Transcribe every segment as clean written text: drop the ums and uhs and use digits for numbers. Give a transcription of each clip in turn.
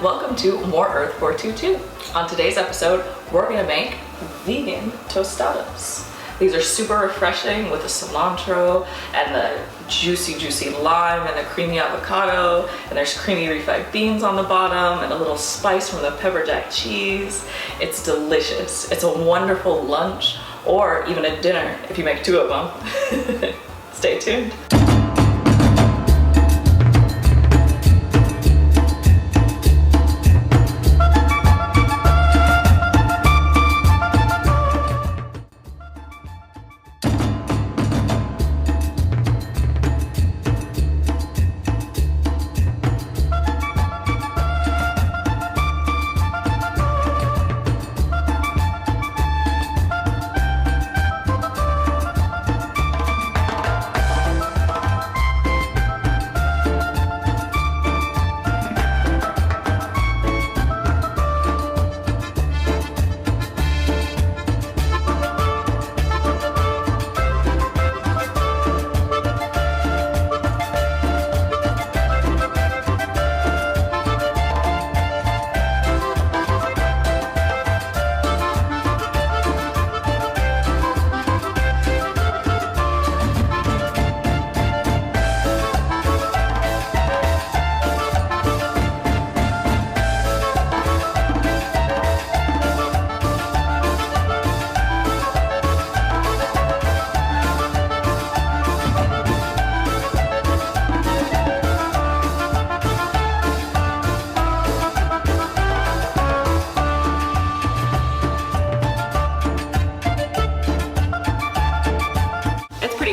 welcome to More Earth 422. On today's episode, we're gonna make vegan tostadas. These are super refreshing with the cilantro and the juicy lime and the creamy avocado, and there's creamy refried beans on the bottom and a little spice from the pepper jack cheese. It's delicious. It's a wonderful lunch or even a dinner if you make two of them. Stay tuned.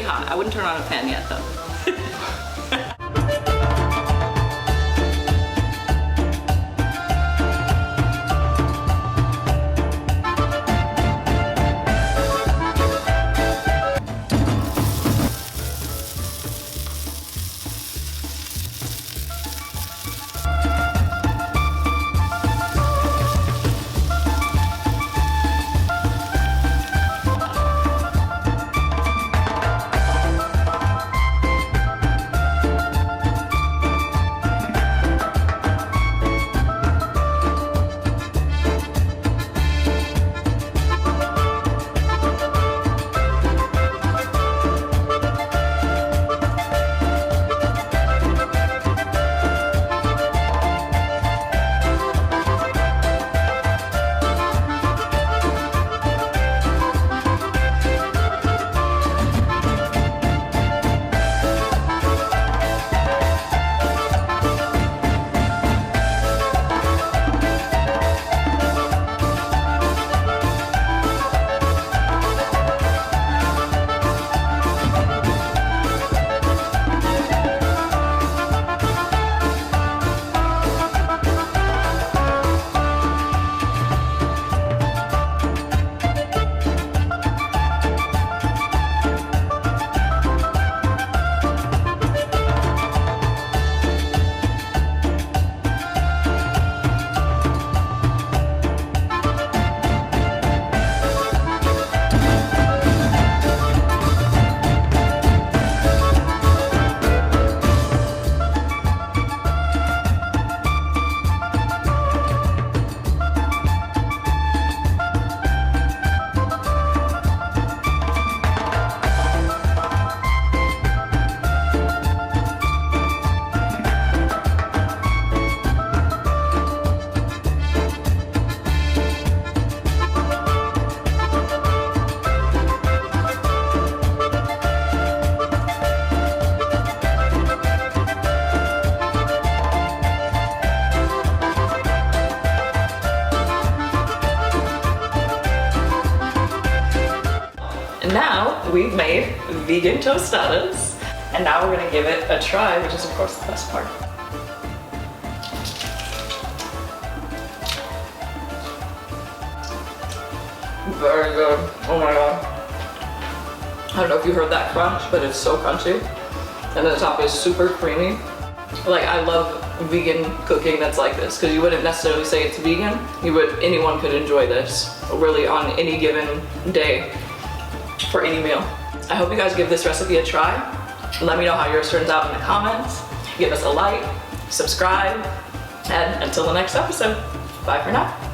I wouldn't turn on a fan yet though. Now we've made vegan tostadas, and now we're gonna give it a try, which is of course the best part. Very good. Oh my god. I don't know if you heard that crunch, but it's so crunchy. And the top is super creamy. Like, I love vegan cooking that's like this, because you wouldn't necessarily say it's vegan. Anyone could enjoy this, really, on any given day, for any meal. I hope you guys give this recipe a try. Let me know how yours turns out in the comments. Give us a like, subscribe, And until the next episode, bye for now.